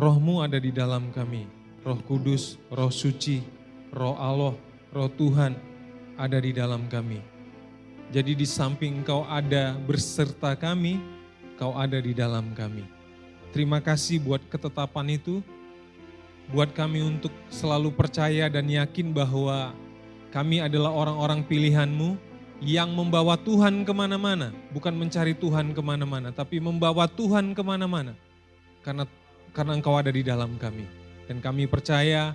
Roh-Mu ada di dalam kami. Roh Kudus, Roh Suci, Roh Allah, Roh Tuhan ada di dalam kami. Jadi di samping Engkau ada berserta kami, Kau ada di dalam kami. Terima kasih buat ketetapan itu, buat kami untuk selalu percaya dan yakin bahwa kami adalah orang-orang pilihan-Mu yang membawa Tuhan kemana-mana. Bukan mencari Tuhan kemana-mana, tapi membawa Tuhan kemana-mana. Karena Engkau ada di dalam kami. Dan kami percaya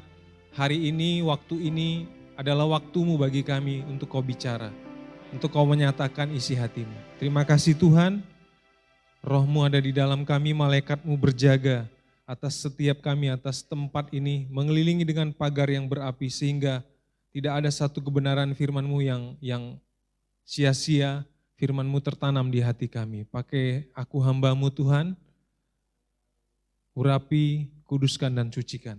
hari ini, waktu ini adalah waktu-Mu bagi kami untuk Kau bicara. Untuk Kau menyatakan isi hati-Mu. Terima kasih Tuhan, Roh-Mu ada di dalam kami, malaikat-Mu berjaga atas setiap kami, atas tempat ini, mengelilingi dengan pagar yang berapi sehingga tidak ada satu kebenaran firman-Mu yang sia-sia, firman-Mu tertanam di hati kami. Pakai aku hamba-Mu Tuhan, urapi, kuduskan dan sucikan.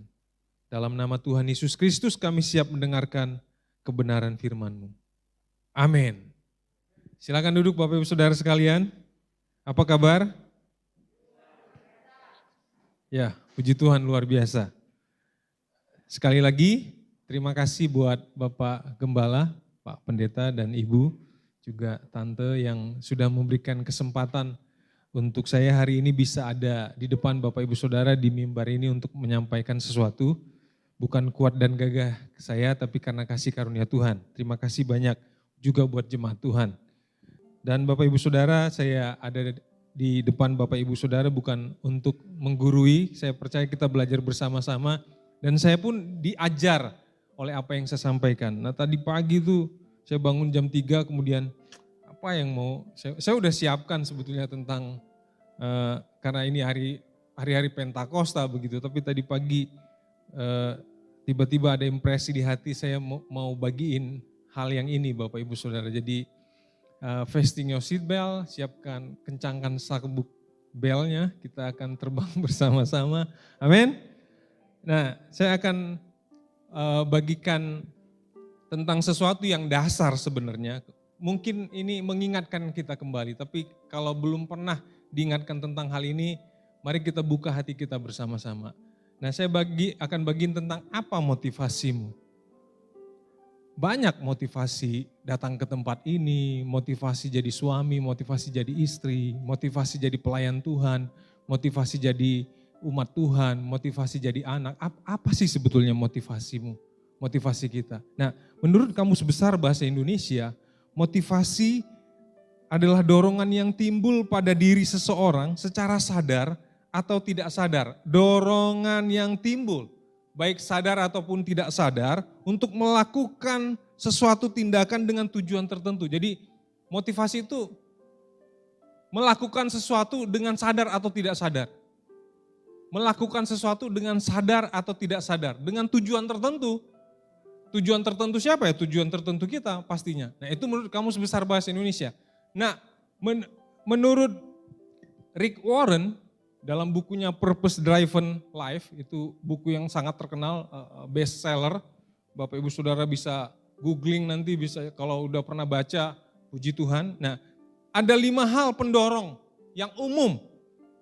Dalam nama Tuhan Yesus Kristus kami siap mendengarkan kebenaran firman-Mu. Amin. Silakan duduk Bapak Ibu Saudara sekalian. Apa kabar? Ya, puji Tuhan luar biasa. Sekali lagi, terima kasih buat Bapak Gembala, Pak Pendeta dan Ibu, juga Tante yang sudah memberikan kesempatan untuk saya hari ini bisa ada di depan Bapak Ibu Saudara di mimbar ini untuk menyampaikan sesuatu. Bukan kuat dan gagah saya, tapi karena kasih karunia Tuhan. Terima kasih banyak juga buat jemaat Tuhan. Dan Bapak Ibu Saudara, saya ada di depan Bapak Ibu Saudara bukan untuk menggurui, saya percaya kita belajar bersama-sama. Dan saya pun diajar oleh apa yang saya sampaikan. Nah tadi pagi itu saya bangun jam 3 kemudian apa yang mau, saya udah siapkan sebetulnya tentang, karena ini hari-hari Pentakosta begitu, tapi tadi pagi tiba-tiba ada impresi di hati saya mau bagiin hal yang ini Bapak Ibu Saudara. Jadi fasten your seat belt, siapkan, kencangkan sabuk belnya, kita akan terbang bersama-sama. Amin. Nah, saya akan bagikan tentang sesuatu yang dasar sebenarnya. Mungkin ini mengingatkan kita kembali, tapi kalau belum pernah diingatkan tentang hal ini, mari kita buka hati kita bersama-sama. Nah, saya akan bagiin tentang apa motivasimu. Banyak motivasi datang ke tempat ini, motivasi jadi suami, motivasi jadi istri, motivasi jadi pelayan Tuhan, motivasi jadi umat Tuhan, motivasi jadi anak. Apa sih sebetulnya motivasimu, motivasi kita? Nah, menurut Kamus Besar Bahasa Indonesia, motivasi adalah dorongan yang timbul pada diri seseorang secara sadar atau tidak sadar. Dorongan yang timbul, baik sadar ataupun tidak sadar, untuk melakukan sesuatu tindakan dengan tujuan tertentu. Jadi motivasi itu melakukan sesuatu dengan sadar atau tidak sadar. Melakukan sesuatu dengan sadar atau tidak sadar, dengan tujuan tertentu. Tujuan tertentu siapa ya? Tujuan tertentu kita pastinya. Nah itu menurut Kamus Besar Bahasa Indonesia. Nah menurut Rick Warren, dalam bukunya Purpose Driven Life, itu buku yang sangat terkenal, best seller. Bapak Ibu Saudara bisa googling nanti, bisa kalau udah pernah baca, puji Tuhan. Nah, ada 5 hal pendorong yang umum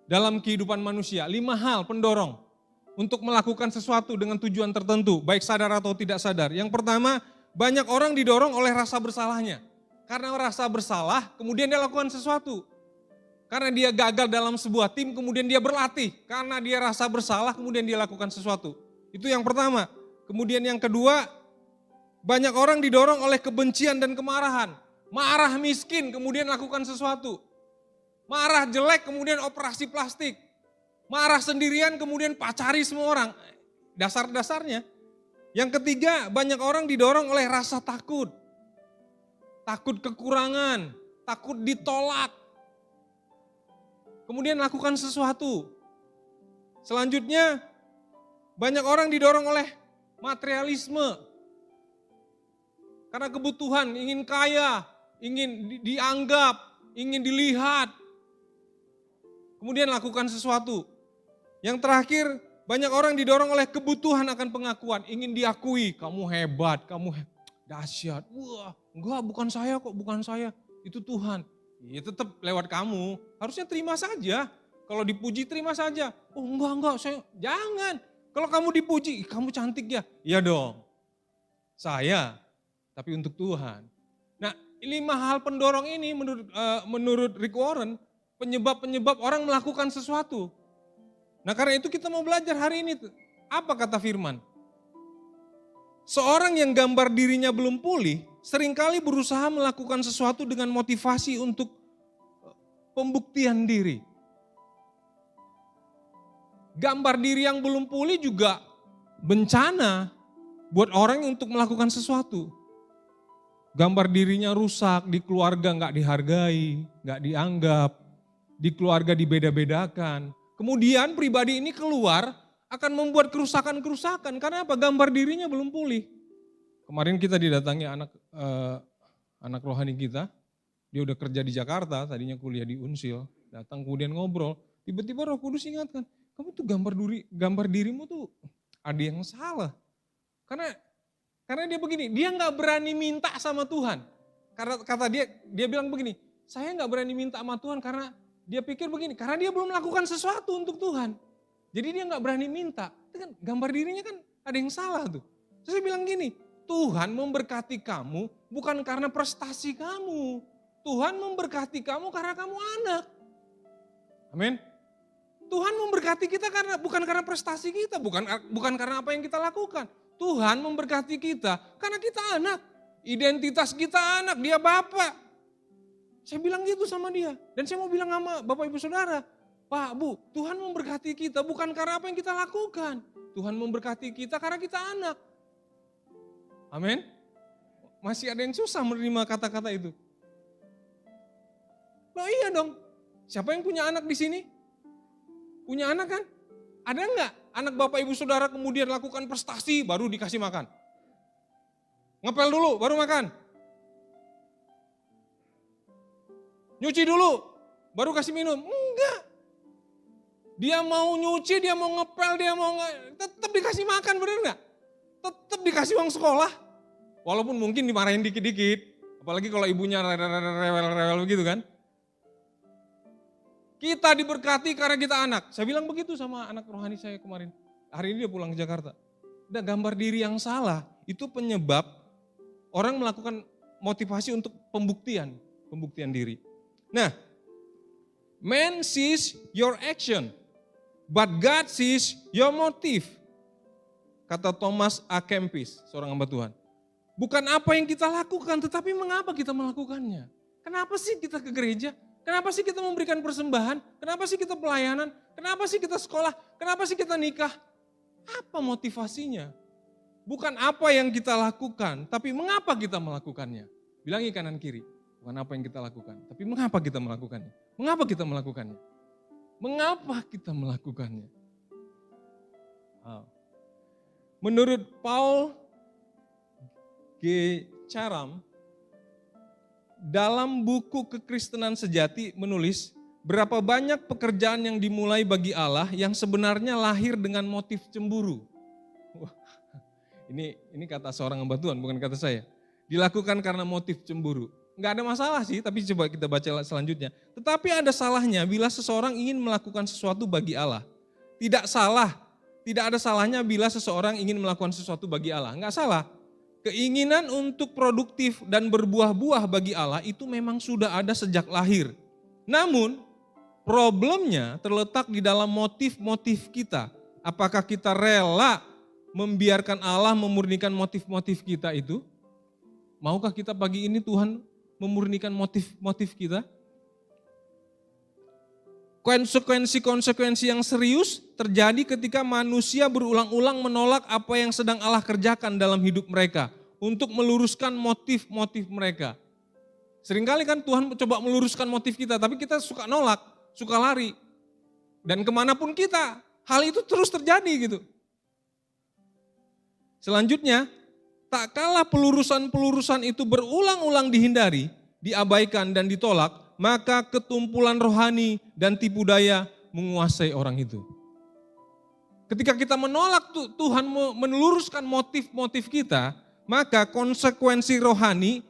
dalam kehidupan manusia. 5 hal pendorong untuk melakukan sesuatu dengan tujuan tertentu, baik sadar atau tidak sadar. Yang pertama, banyak orang didorong oleh rasa bersalahnya. Karena rasa bersalah, kemudian dia lakukan sesuatu. Karena dia gagal dalam sebuah tim, kemudian dia berlatih. Karena dia rasa bersalah, kemudian dia lakukan sesuatu. Itu yang pertama. Kemudian yang kedua, banyak orang didorong oleh kebencian dan kemarahan. Marah miskin, kemudian lakukan sesuatu. Marah jelek, kemudian operasi plastik. Marah sendirian, kemudian pacari semua orang. Dasar-dasarnya. Yang ketiga, banyak orang didorong oleh rasa takut. Takut kekurangan, takut ditolak. Kemudian lakukan sesuatu. Selanjutnya, banyak orang didorong oleh materialisme. Karena kebutuhan, ingin kaya, ingin dianggap, ingin dilihat. Kemudian lakukan sesuatu. Yang terakhir, banyak orang didorong oleh kebutuhan akan pengakuan. Ingin diakui, kamu hebat, kamu dahsyat. Wah, enggak bukan saya kok, bukan saya. Itu Tuhan. Ya tetap lewat kamu, harusnya terima saja. Kalau dipuji terima saja. Oh enggak, jangan. Kalau kamu dipuji, kamu cantik ya. Iya dong. Saya, tapi untuk Tuhan. Nah, 5 hal pendorong ini menurut Rick Warren, penyebab-penyebab orang melakukan sesuatu. Nah karena itu kita mau belajar hari ini. Apa kata firman? Seorang yang gambar dirinya belum pulih, seringkali berusaha melakukan sesuatu dengan motivasi untuk pembuktian diri. Gambar diri yang belum pulih juga bencana buat orang untuk melakukan sesuatu. Gambar dirinya rusak, di keluarga nggak dihargai, nggak dianggap, di keluarga dibeda-bedakan. Kemudian pribadi ini keluar akan membuat kerusakan-kerusakan. Karena apa? Gambar dirinya belum pulih. Kemarin kita didatangi anak rohani kita, dia udah kerja di Jakarta, tadinya kuliah di Unsil, datang kemudian ngobrol. Tiba-tiba Roh Kudus ingatkan, kamu tuh gambar dirimu tuh ada yang salah. Karena dia begini, dia nggak berani minta sama Tuhan. Karena kata dia bilang begini, saya nggak berani minta sama Tuhan karena dia pikir begini, karena dia belum melakukan sesuatu untuk Tuhan. Jadi dia nggak berani minta. Itu kan gambar dirinya kan ada yang salah tuh. Terus saya bilang gini, Tuhan memberkati kamu bukan karena prestasi kamu. Tuhan memberkati kamu karena kamu anak. Amin. Tuhan memberkati kita bukan karena prestasi kita, bukan karena apa yang kita lakukan. Tuhan memberkati kita karena kita anak. Identitas kita anak, dia bapak. Saya bilang gitu sama dia. Dan saya mau bilang sama Bapak Ibu Saudara, Pak, Bu, Tuhan memberkati kita bukan karena apa yang kita lakukan. Tuhan memberkati kita karena kita anak. Amin. Masih ada yang susah menerima kata-kata itu. Loh iya dong. Siapa yang punya anak di sini? Punya anak kan? Ada enggak anak Bapak Ibu Saudara kemudian lakukan prestasi baru dikasih makan? Ngepel dulu baru makan. Nyuci dulu baru kasih minum. Enggak. Dia mau nyuci, dia mau ngepel, tetap dikasih makan, bener enggak? Tetap dikasih uang sekolah. Walaupun mungkin dimarahin dikit-dikit. Apalagi kalau ibunya rewel-rewel begitu kan. Kita diberkati karena kita anak. Saya bilang begitu sama anak rohani saya kemarin. Hari ini dia pulang ke Jakarta. Dan gambar diri yang salah itu penyebab orang melakukan motivasi untuk pembuktian diri. Nah, man sees your action, but God sees your motive. Kata Thomas A. Kempis, seorang hamba Tuhan. Bukan apa yang kita lakukan, tetapi mengapa kita melakukannya. Kenapa sih kita ke gereja? Kenapa sih kita memberikan persembahan? Kenapa sih kita pelayanan? Kenapa sih kita sekolah? Kenapa sih kita nikah? Apa motivasinya? Bukan apa yang kita lakukan, tapi mengapa kita melakukannya. Bilangi kanan kiri, bukan apa yang kita lakukan, tapi mengapa kita melakukannya. Mengapa kita melakukannya? Mengapa kita melakukannya? Menurut Paul G. Charam, dalam buku Kekristenan Sejati menulis, berapa banyak pekerjaan yang dimulai bagi Allah yang sebenarnya lahir dengan motif cemburu. Wah, ini kata seorang hamba Tuhan, bukan kata saya. Dilakukan karena motif cemburu. Enggak ada masalah sih, tapi coba kita baca selanjutnya. Tetapi ada salahnya bila seseorang ingin melakukan sesuatu bagi Allah. Tidak ada salahnya bila seseorang ingin melakukan sesuatu bagi Allah. Enggak salah. Keinginan untuk produktif dan berbuah-buah bagi Allah itu memang sudah ada sejak lahir. Namun, problemnya terletak di dalam motif-motif kita. Apakah kita rela membiarkan Allah memurnikan motif-motif kita itu? Maukah kita pagi ini Tuhan memurnikan motif-motif kita? Konsekuensi-konsekuensi yang serius terjadi ketika manusia berulang-ulang menolak apa yang sedang Allah kerjakan dalam hidup mereka untuk meluruskan motif-motif mereka. Seringkali kan Tuhan coba meluruskan motif kita, tapi kita suka nolak, suka lari. Dan kemanapun kita, hal itu terus terjadi gitu. Selanjutnya, tak kalah pelurusan-pelurusan itu berulang-ulang dihindari, diabaikan dan ditolak, maka ketumpulan rohani dan tipu daya menguasai orang itu. Ketika kita menolak Tuhan meluruskan motif-motif kita, maka konsekuensi rohani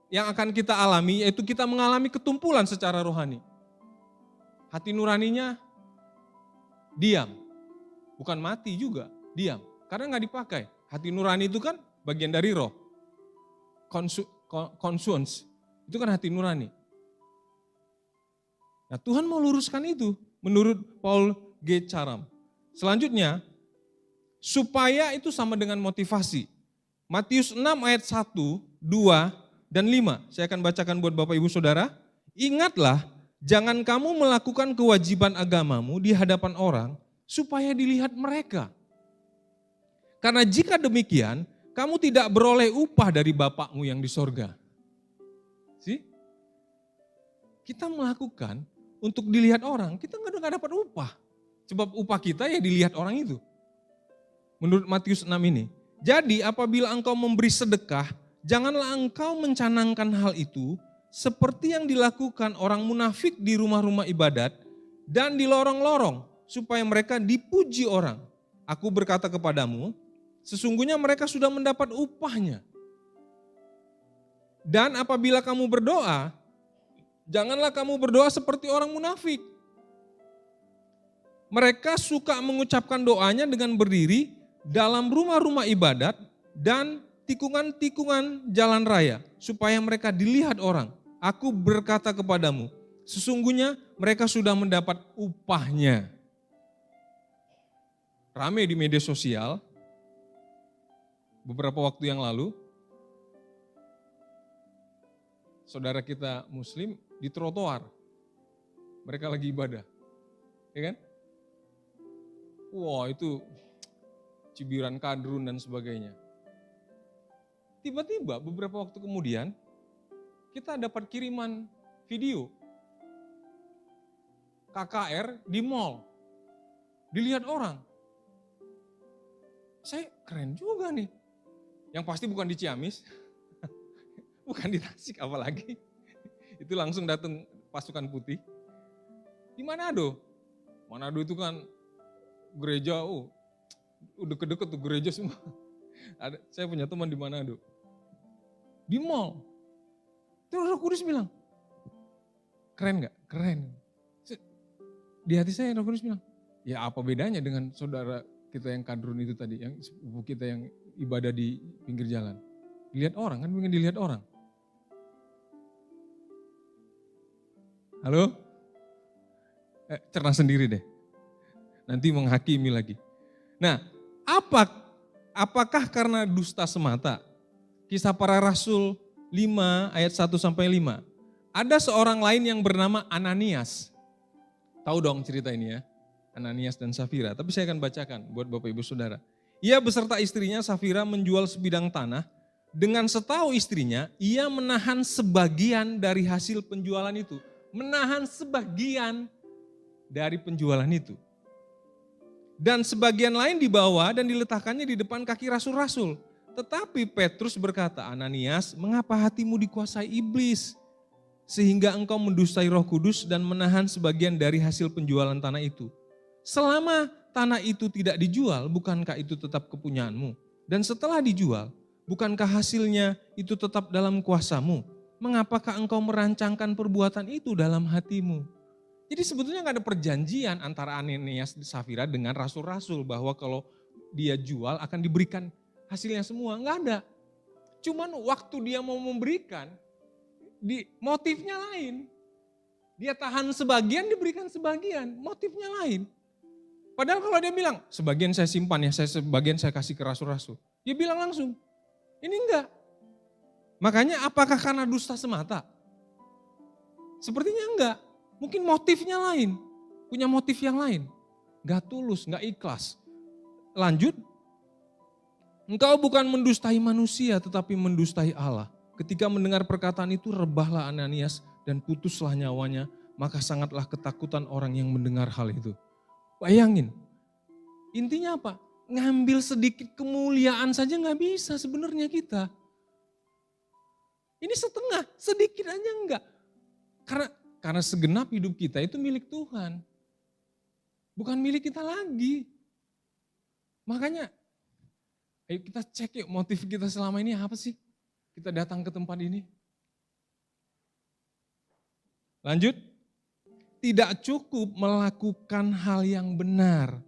yang akan kita alami yaitu kita mengalami ketumpulan secara rohani. Hati nuraninya diam. Bukan mati juga, diam. Karena nggak dipakai. Hati nurani itu kan bagian dari roh. Conscience, itu kan hati nurani. Nah, Tuhan mau luruskan itu menurut Paul G. Charam. Selanjutnya, supaya itu sama dengan motivasi. Matius 6 ayat 1, 2, dan 5. Saya akan bacakan buat Bapak Ibu Saudara. Ingatlah, jangan kamu melakukan kewajiban agamamu di hadapan orang supaya dilihat mereka. Karena jika demikian, kamu tidak beroleh upah dari Bapakmu yang di sorga. Kita melakukan untuk dilihat orang, kita nggak dapat upah. Sebab upah kita ya dilihat orang itu. Menurut Matius 6 ini. Jadi apabila engkau memberi sedekah, janganlah engkau mencanangkan hal itu seperti yang dilakukan orang munafik di rumah-rumah ibadat dan di lorong-lorong supaya mereka dipuji orang. Aku berkata kepadamu, sesungguhnya mereka sudah mendapat upahnya. Dan apabila kamu berdoa, janganlah kamu berdoa seperti orang munafik. Mereka suka mengucapkan doanya dengan berdiri dalam rumah-rumah ibadat dan tikungan-tikungan jalan raya, supaya mereka dilihat orang. Aku berkata kepadamu, sesungguhnya mereka sudah mendapat upahnya. Rame di media sosial, beberapa waktu yang lalu, saudara kita muslim di trotoar, mereka lagi ibadah, ya kan? Wah, itu cibiran kadrun dan sebagainya. Tiba-tiba beberapa waktu kemudian kita dapat kiriman video KKR di mall, dilihat orang. Saya keren juga nih. Yang pasti bukan di Ciamis, bukan di Tasik apalagi. Itu langsung datang pasukan putih. Di Manado. Manado itu kan gereja, deket-deket tuh gereja semua. Saya punya teman di Manado. Di mall. Terus Roh Kudus bilang, keren gak? Keren. Di hati saya Roh Kudus bilang, ya apa bedanya dengan saudara kita yang kadrun itu tadi, yang sepupu kita yang ibadah di pinggir jalan. Dilihat orang, kan pengen dilihat orang. Halo? Cerna sendiri deh. Nanti menghakimi lagi. Nah, apakah karena dusta semata? Kisah Para Rasul 5 ayat 1 sampai 5. Ada seorang lain yang bernama Ananias. Tahu dong cerita ini ya, Ananias dan Safira. Tapi saya akan bacakan buat Bapak Ibu Saudara. Ia beserta istrinya Safira menjual sebidang tanah. Dengan setahu istrinya, ia menahan sebagian dari hasil penjualan itu. Menahan sebagian dari penjualan itu. Dan sebagian lain dibawa dan diletakkannya di depan kaki rasul-rasul. Tetapi Petrus berkata, Ananias, mengapa hatimu dikuasai iblis? Sehingga engkau mendustai Roh Kudus dan menahan sebagian dari hasil penjualan tanah itu. Selama tanah itu tidak dijual, bukankah itu tetap kepunyaanmu? Dan setelah dijual, bukankah hasilnya itu tetap dalam kuasamu? Mengapakah engkau merancangkan perbuatan itu dalam hatimu? Jadi sebetulnya nggak ada perjanjian antara Ananias dan Safira dengan rasul-rasul bahwa kalau dia jual akan diberikan hasilnya semua. Nggak ada. Cuman waktu dia mau memberikan, motifnya lain. Dia tahan sebagian, diberikan sebagian. Motifnya lain. Padahal kalau dia bilang, sebagian saya simpan ya, sebagian saya kasih ke rasul-rasul. Dia bilang langsung, ini enggak. Makanya apakah karena dusta semata? Sepertinya enggak. Mungkin motifnya lain, punya motif yang lain. Gak tulus, gak ikhlas. Lanjut, engkau bukan mendustai manusia tetapi mendustai Allah. Ketika mendengar perkataan itu rebahlah Ananias dan putuslah nyawanya, maka sangatlah ketakutan orang yang mendengar hal itu. Bayangin, intinya apa? Ngambil sedikit kemuliaan saja gak bisa sebenarnya kita. Ini setengah, sedikit aja enggak. Karena segenap hidup kita itu milik Tuhan. Bukan milik kita lagi. Makanya, ayo kita cek yuk motif kita selama ini apa sih? Kita datang ke tempat ini. Lanjut. Tidak cukup melakukan hal yang benar,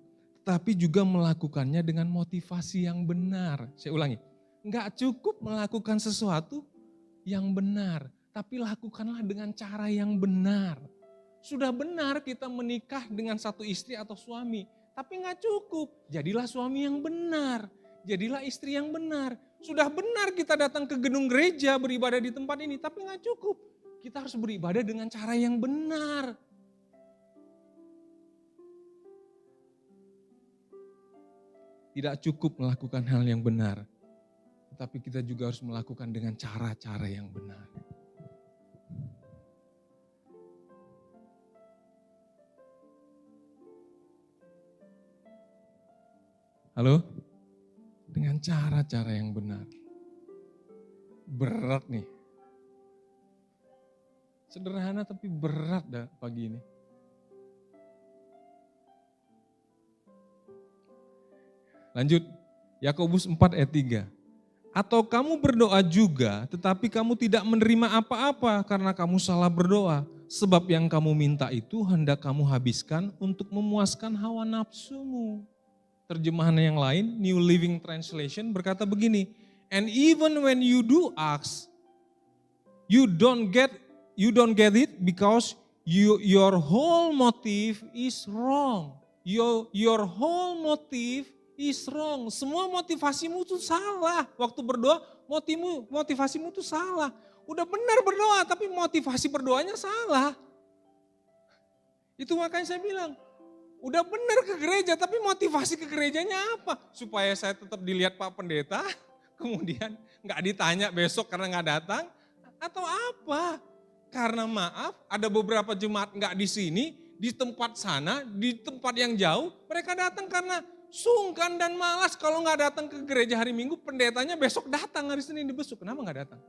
tapi juga melakukannya dengan motivasi yang benar. Saya ulangi, enggak cukup melakukan sesuatu yang benar, tapi lakukanlah dengan cara yang benar. Sudah benar kita menikah dengan satu istri atau suami, tapi enggak cukup. Jadilah suami yang benar, jadilah istri yang benar. Sudah benar kita datang ke gedung gereja beribadah di tempat ini, tapi enggak cukup. Kita harus beribadah dengan cara yang benar. Tidak cukup melakukan hal yang benar, tetapi kita juga harus melakukan dengan cara-cara yang benar. Halo? Dengan cara-cara yang benar. Berat nih. Sederhana tapi berat dah pagi ini. Lanjut, Yakobus 4 ayat 3. Atau kamu berdoa juga, tetapi kamu tidak menerima apa-apa karena kamu salah berdoa. Sebab yang kamu minta itu hendak kamu habiskan untuk memuaskan hawa nafsumu. Terjemahan yang lain, New Living Translation berkata begini, and even when you do ask, you don't get it because your whole motive is wrong. Your whole motive is wrong. Semua motivasimu itu salah. Waktu berdoa, motivasimu itu salah. Udah benar berdoa, tapi motivasi berdoanya salah. Itu makanya saya bilang, udah benar ke gereja, tapi motivasi ke gerejanya apa? Supaya saya tetap dilihat Pak Pendeta, kemudian nggak ditanya besok karena nggak datang, atau apa? Karena maaf, ada beberapa jemaat nggak di sini, di tempat sana, di tempat yang jauh, mereka datang karena sungkan dan malas. Kalau nggak datang ke gereja hari Minggu, pendetanya besok datang hari Senin dibesuk. Kenapa nggak datang?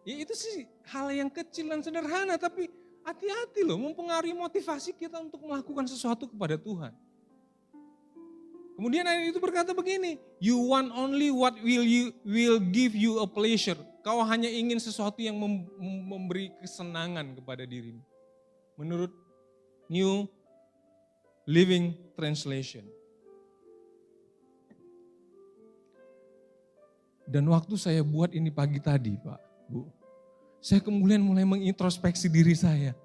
Ya itu sih hal yang kecil dan sederhana, tapi hati-hati loh mempengaruhi motivasi kita untuk melakukan sesuatu kepada Tuhan. Kemudian ayat itu berkata begini, you want only what will give you a pleasure. Kau hanya ingin sesuatu yang memberi kesenangan kepada dirimu. Menurut New Living Translation. Dan waktu saya buat ini pagi tadi Pak, Bu, saya kemudian mulai mengintrospeksi diri saya.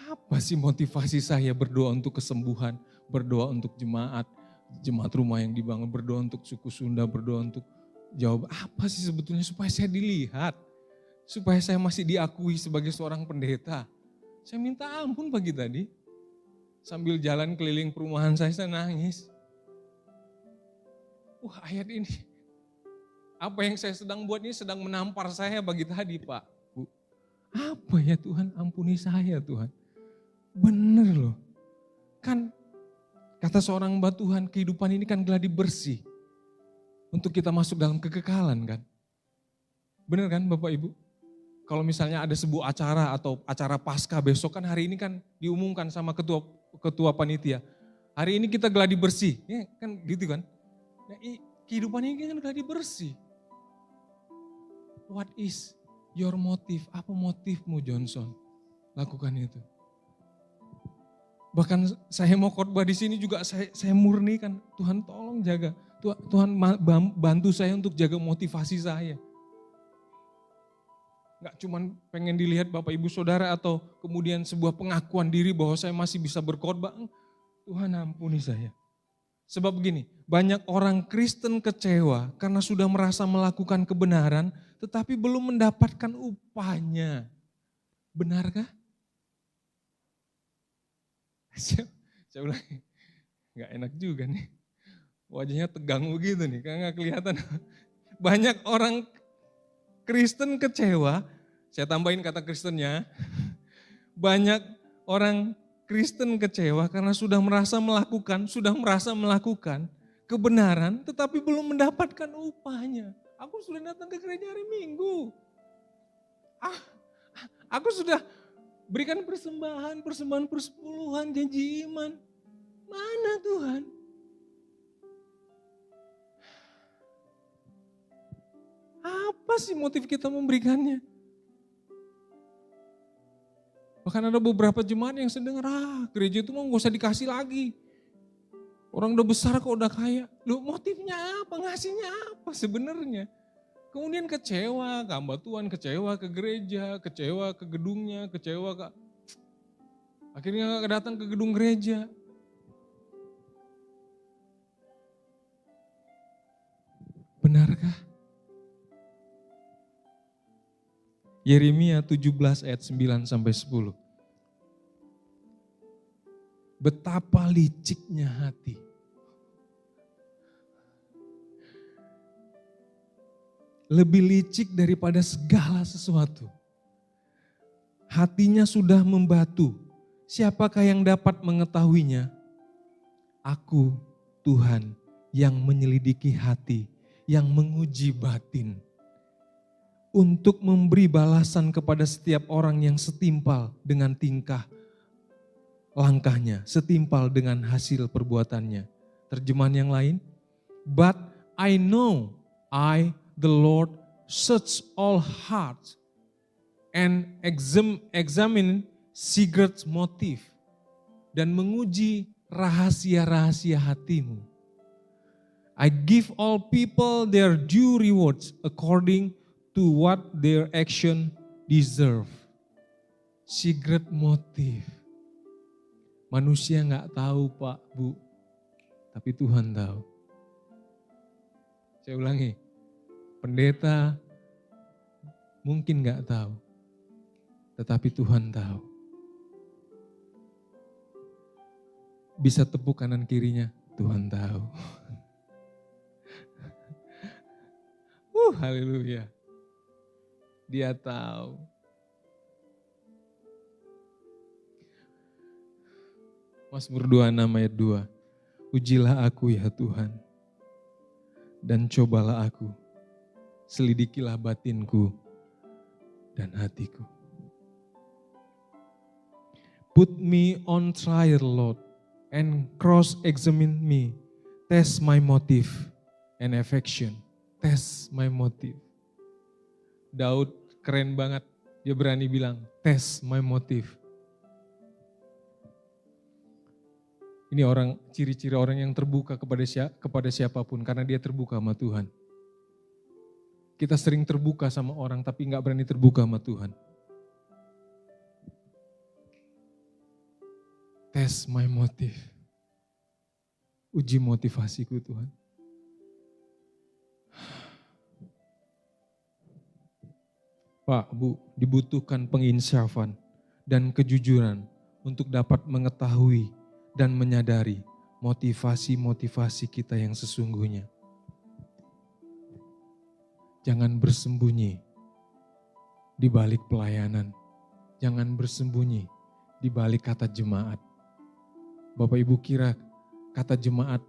Apa sih motivasi saya berdoa untuk kesembuhan, berdoa untuk jemaat rumah yang dibangun, berdoa untuk suku Sunda, berdoa untuk Jawa. Apa sih sebetulnya supaya saya dilihat, supaya saya masih diakui sebagai seorang pendeta. Saya minta ampun pagi tadi. Sambil jalan keliling perumahan saya nangis. Wah ayat ini, apa yang saya sedang buat ini sedang menampar saya pagi tadi Pak, Bu. Apa ya Tuhan, ampuni saya Tuhan. Bener loh, kan kata seorang hamba Tuhan, kehidupan ini kan gladi bersih. Untuk kita masuk dalam kekekalan kan. Bener kan Bapak Ibu? Kalau misalnya ada sebuah acara atau acara pasca besok kan hari ini kan diumumkan sama ketua panitia. Hari ini kita gladi bersih, ya kan gitu kan. Nah, kehidupan ini kan gladi bersih. What is your motive? Apa motifmu Johnson? Lakukan itu. Bahkan saya mau khotbah di sini juga saya murni kan, Tuhan tolong jaga. Tuhan bantu saya untuk jaga motivasi saya. Gak cuma pengen dilihat Bapak Ibu Saudara atau kemudian sebuah pengakuan diri bahwa saya masih bisa berkhotbah. Tuhan ampuni saya. Sebab begini, banyak orang Kristen kecewa karena sudah merasa melakukan kebenaran tetapi belum mendapatkan upahnya. Benarkah? Saya ulang, gak enak juga nih. Wajahnya tegang begitu nih, karena gak kelihatan. Banyak orang Kristen kecewa, saya tambahin kata Kristennya, banyak orang Kristen kecewa karena sudah merasa melakukan kebenaran tetapi belum mendapatkan upahnya. Aku sudah datang ke gereja hari Minggu. Aku sudah berikan persembahan persepuluhan, janji iman. Mana Tuhan? Apa sih motif kita memberikannya? Bahkan ada beberapa jemaat yang sedang gereja itu mau gak usah dikasih lagi. Orang udah besar kok udah kaya. Loh motifnya apa, ngasihnya apa sebenarnya? Kemudian kecewa ke hamba Tuhan, kecewa ke gereja, kecewa ke gedungnya, kecewa ke... Akhirnya gak datang ke gedung gereja. Benarkah? Yeremia 17 ayat 9 sampai 10. Betapa liciknya hati. Lebih licik daripada segala sesuatu. Hatinya sudah membatu. Siapakah yang dapat mengetahuinya? Aku, Tuhan, yang menyelidiki hati, yang menguji batin. Untuk memberi balasan kepada setiap orang yang setimpal dengan tingkah langkahnya, setimpal dengan hasil perbuatannya. Terjemahan yang lain, but I know the Lord, search all hearts and examine secret motive, dan menguji rahasia-rahasia hatimu. I give all people their due rewards according to what their action deserve. Secret motive. Manusia gak tahu Pak, Bu, tapi Tuhan tahu. Saya ulangi, pendeta mungkin gak tahu, tetapi Tuhan tahu. Bisa tepuk kanan kirinya, Tuhan tahu. Haleluya. Dia tahu. Mazmur 26 ayat 2. Ujilah aku ya Tuhan, dan cobalah aku, selidikilah batinku dan hatiku. Put me on trial, Lord, and cross-examine me. Test my motive and affection. Test my motive. Daud keren banget, dia berani bilang, test my motive. Ini ciri-ciri orang yang terbuka kepada siapapun, karena dia terbuka sama Tuhan. Kita sering terbuka sama orang, tapi gak berani terbuka sama Tuhan. Test my motive. Uji motivasiku Tuhan. Pak, Bu, dibutuhkan penginsafan dan kejujuran untuk dapat mengetahui dan menyadari motivasi-motivasi kita yang sesungguhnya. Jangan bersembunyi di balik pelayanan. Jangan bersembunyi di balik kata jemaat. Bapak Ibu kira kata jemaat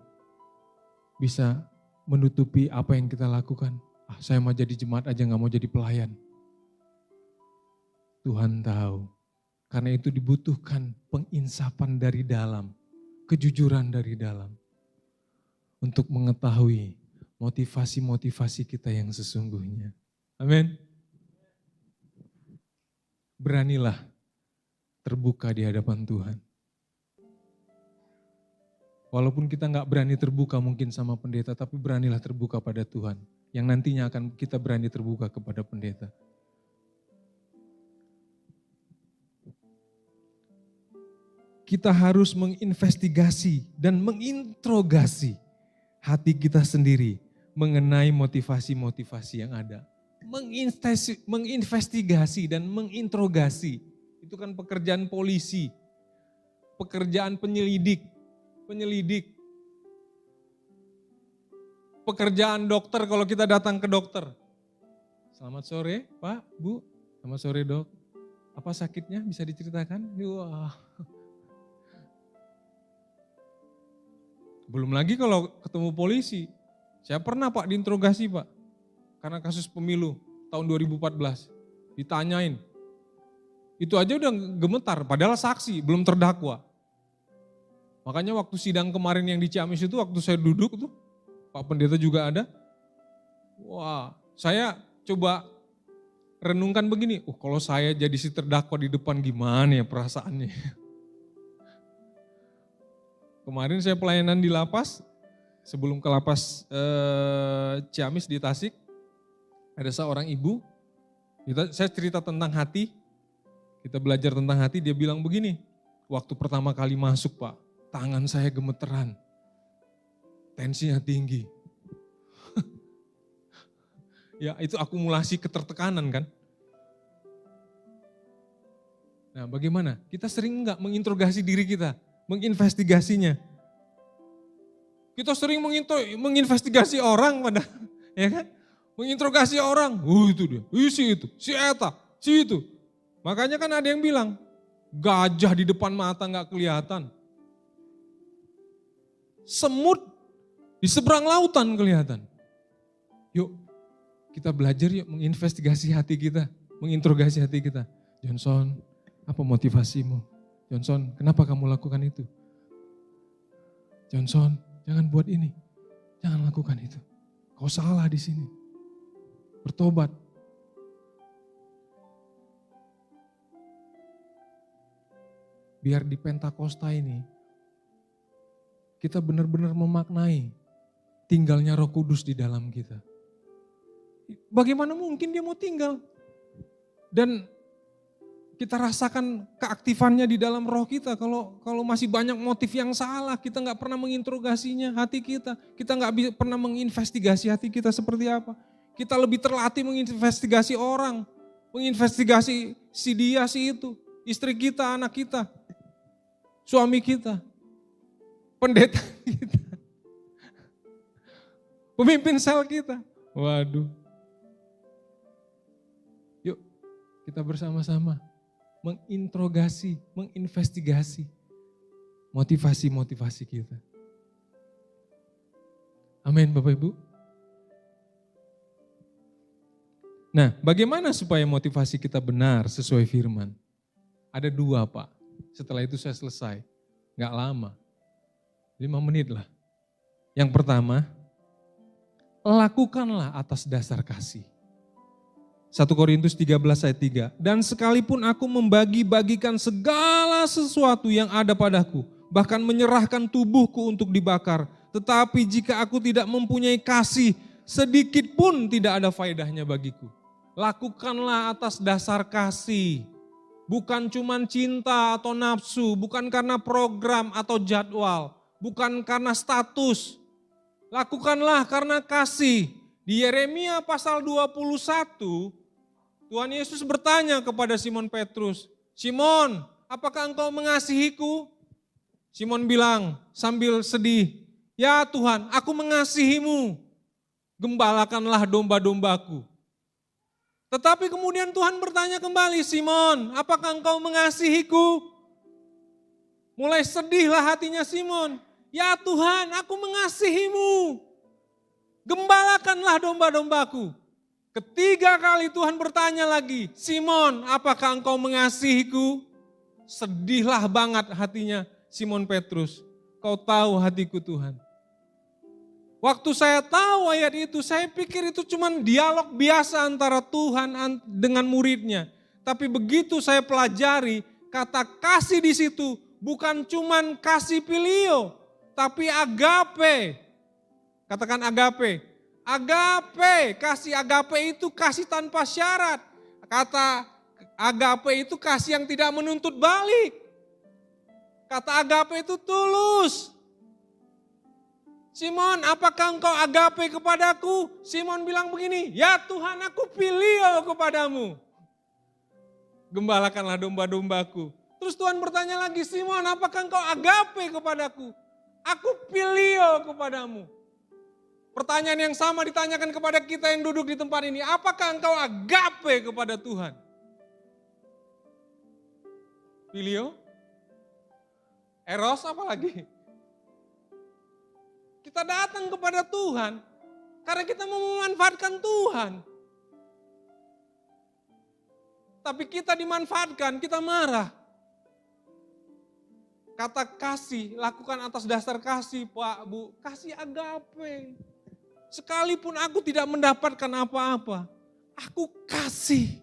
bisa menutupi apa yang kita lakukan? Saya mau jadi jemaat aja gak mau jadi pelayan. Tuhan tahu, karena itu dibutuhkan penginsapan dari dalam, kejujuran dari dalam, untuk mengetahui motivasi-motivasi kita yang sesungguhnya. Amin. Beranilah terbuka di hadapan Tuhan. Walaupun kita gak berani terbuka mungkin sama pendeta, tapi beranilah terbuka pada Tuhan, yang nantinya akan kita berani terbuka kepada pendeta. Kita harus menginvestigasi dan menginterogasi hati kita sendiri mengenai motivasi-motivasi yang ada. Menginvestigasi dan menginterogasi, itu kan pekerjaan polisi, pekerjaan penyelidik, pekerjaan dokter kalau kita datang ke dokter. Selamat sore Pak, Bu, selamat sore Dok. Apa sakitnya bisa diceritakan? Wah. Belum lagi kalau ketemu polisi. Saya pernah Pak diinterogasi Pak. Karena kasus pemilu tahun 2014. Ditanyain. Itu aja udah gemetar, padahal saksi, belum terdakwa. Makanya waktu sidang kemarin yang di Ciamis itu, waktu saya duduk tuh, Pak Pendeta juga ada. Wah, saya coba renungkan begini, kalau saya jadi si terdakwa di depan gimana ya perasaannya. Kemarin saya pelayanan di lapas, sebelum ke lapas Ciamis di Tasik, ada seorang ibu, saya cerita tentang hati, kita belajar tentang hati, dia bilang begini, waktu pertama kali masuk Pak, tangan saya gemeteran, tensinya tinggi. Ya itu akumulasi ketertekanan kan. Nah bagaimana? Kita sering enggak menginterogasi diri kita, menginvestigasinya. Kita sering menginvestigasi orang pada, ya kan? Menginterogasi orang, itu dia, si eta, si itu. Makanya kan ada yang bilang, gajah di depan mata enggak kelihatan. Semut di seberang lautan kelihatan. Yuk kita belajar yuk menginvestigasi hati kita, menginterogasi hati kita. Johnson, apa motivasimu? Johnson, kenapa kamu lakukan itu? Johnson, jangan buat ini, jangan lakukan itu. Kau salah di sini. Bertobat. Biar di Pentakosta ini, kita benar-benar memaknai tinggalnya Roh Kudus di dalam kita. Bagaimana mungkin dia mau tinggal? Dan kita rasakan keaktifannya di dalam roh kita. Kalau masih banyak motif yang salah, kita nggak pernah menginterogasinya hati kita. Kita nggak pernah menginvestigasi hati kita seperti apa. Kita lebih terlatih menginvestigasi orang, menginvestigasi si dia, si itu, istri kita, anak kita, suami kita, pendeta kita, pemimpin sel kita. Waduh. Yuk kita bersama-sama menginterogasi, menginvestigasi motivasi-motivasi kita. Amin Bapak Ibu. Nah bagaimana supaya motivasi kita benar sesuai firman? Ada 2 Pak, setelah itu saya selesai. Gak lama, 5 menit lah. Yang pertama, lakukanlah atas dasar kasih. 1 Korintus 13 ayat 3. Dan sekalipun aku membagi-bagikan segala sesuatu yang ada padaku, bahkan menyerahkan tubuhku untuk dibakar, tetapi jika aku tidak mempunyai kasih, sedikit pun tidak ada faedahnya bagiku. Lakukanlah atas dasar kasih, bukan cuman cinta atau nafsu, bukan karena program atau jadwal, bukan karena status. Lakukanlah karena kasih. Di Yeremia pasal 21, Tuhan Yesus bertanya kepada Simon Petrus, Simon, apakah engkau mengasihiku? Simon bilang sambil sedih, ya Tuhan, aku mengasihimu, gembalakanlah domba-dombaku. Tetapi kemudian Tuhan bertanya kembali, Simon, apakah engkau mengasihiku? Mulai sedihlah hatinya Simon, ya Tuhan, aku mengasihimu, gembalakanlah domba-dombaku. Ketiga kali Tuhan bertanya lagi, Simon, apakah engkau mengasihiku? Sedihlah banget hatinya Simon Petrus. Kau tahu hatiku Tuhan. Waktu saya tahu ayat itu, saya pikir itu cuma dialog biasa antara Tuhan dengan muridnya. Tapi begitu saya pelajari, kata kasih di situ bukan cuma kasih filio, tapi agape. Katakan agape. Agape, kasih agape itu kasih tanpa syarat. Kata agape itu kasih yang tidak menuntut balik. Kata agape itu tulus. Simon, apakah engkau agape kepadaku? Simon bilang begini, ya Tuhan aku filio kepadamu. Gembalakanlah domba-dombaku. Terus Tuhan bertanya lagi, Simon, apakah engkau agape kepadaku? Aku filio kepadamu. Pertanyaan yang sama ditanyakan kepada kita yang duduk di tempat ini. Apakah engkau agape kepada Tuhan? Filio? Eros apa lagi? Kita datang kepada Tuhan karena kita mau memanfaatkan Tuhan. Tapi kita dimanfaatkan, kita marah. Kata kasih, lakukan atas dasar kasih Pak, Bu. Kasih agape. Sekalipun aku tidak mendapatkan apa-apa, aku kasih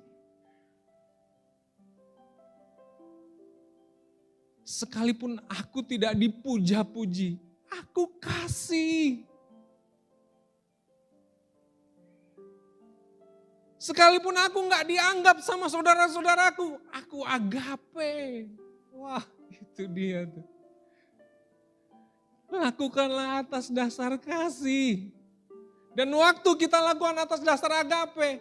Sekalipun aku tidak dipuja-puji, aku kasih. Sekalipun aku nggak dianggap sama saudara-saudaraku, aku agape. Wah, itu dia tuh. Lakukanlah atas dasar kasih. Dan waktu kita lakukan atas dasar agape,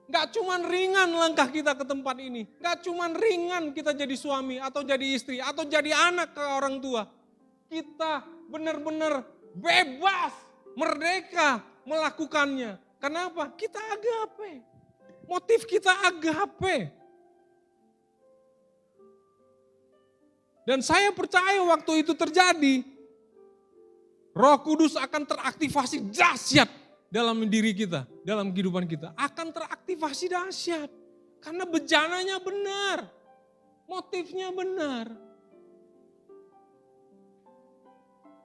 gak cuman ringan langkah kita ke tempat ini. Gak cuman ringan kita jadi suami atau jadi istri atau jadi anak ke orang tua. Kita benar-benar bebas, merdeka melakukannya. Kenapa? Kita agape. Motif kita agape. Dan saya percaya waktu itu terjadi, Roh Kudus akan teraktivasi dahsyat dalam diri kita, dalam kehidupan kita. Akan teraktivasi dahsyat. Karena bejananya benar. Motifnya benar.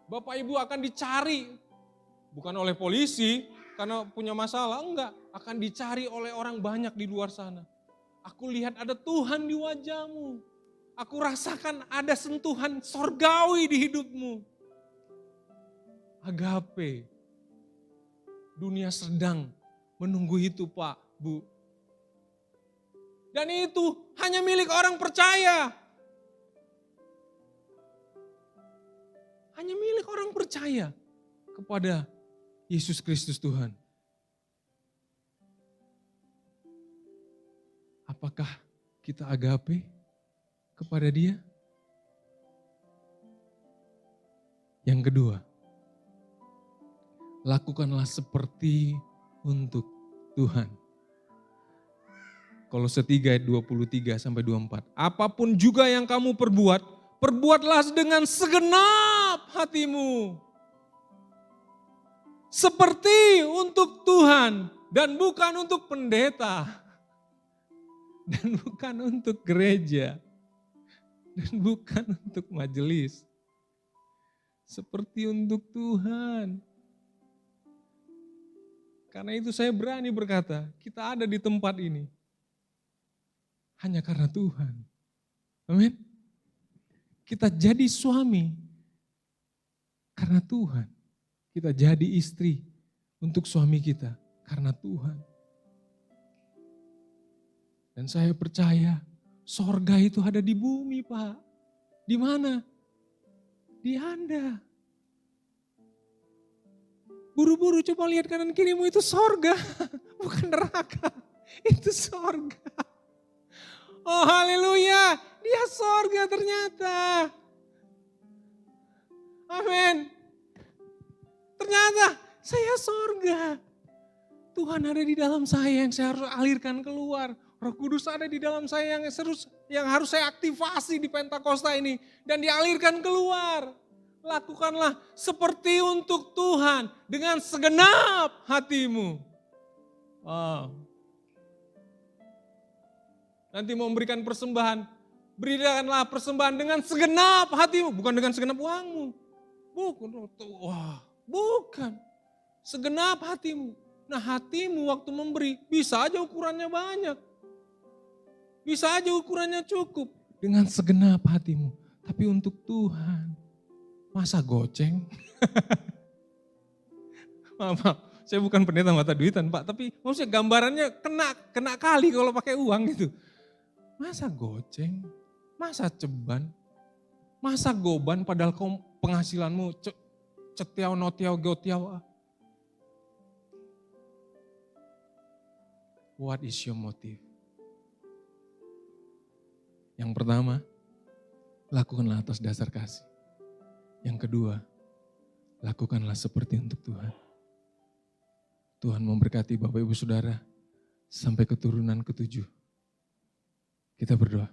Bapak Ibu akan dicari. Bukan oleh polisi karena punya masalah. Enggak. Akan dicari oleh orang banyak di luar sana. Aku lihat ada Tuhan di wajahmu. Aku rasakan ada sentuhan sorgawi di hidupmu. Agape. Dunia sedang menunggu itu Pak, Bu. Dan itu hanya milik orang percaya. Hanya milik orang percaya kepada Yesus Kristus Tuhan. Apakah kita agape kepada Dia? Yang kedua, lakukanlah seperti untuk Tuhan. Kolose 3 ayat 23 sampai 24. Apapun juga yang kamu perbuat, perbuatlah dengan segenap hatimu. Seperti untuk Tuhan dan bukan untuk pendeta. Dan bukan untuk gereja. Dan bukan untuk majelis. Seperti untuk Tuhan. Karena itu saya berani berkata, kita ada di tempat ini hanya karena Tuhan. Amin. Kita jadi suami karena Tuhan. Kita jadi istri untuk suami kita karena Tuhan. Dan saya percaya sorga itu ada di bumi Pak. Di mana? Di Anda. Buru-buru coba lihat kanan kirimu, itu sorga, bukan neraka, itu sorga. Oh haleluya, dia sorga ternyata. Amin. Ternyata saya sorga. Tuhan ada di dalam saya yang saya harus alirkan keluar. Roh Kudus ada di dalam saya yang harus saya aktivasi di Pentakosta ini. Dan dialirkan keluar. Lakukanlah seperti untuk Tuhan dengan segenap hatimu. Wow. Nanti mau memberikan persembahan, berikanlah persembahan dengan segenap hatimu, bukan dengan segenap uangmu. Bukan. Segenap hatimu. Nah hatimu waktu memberi bisa aja ukurannya banyak. Bisa aja ukurannya cukup dengan segenap hatimu. Tapi untuk Tuhan. Masa goceng? maaf, saya bukan pendeta mata duitan Pak, tapi maksudnya gambarannya kena kali kalau pakai uang gitu. Masa goceng? Masa ceban? Masa goban padahal penghasilanmu cetiau notiau gotiau. What is your motive? Yang pertama, lakukanlah atas dasar kasih. Yang kedua, lakukanlah seperti untuk Tuhan. Tuhan memberkati Bapak Ibu Saudara sampai keturunan ke-7. Kita berdoa.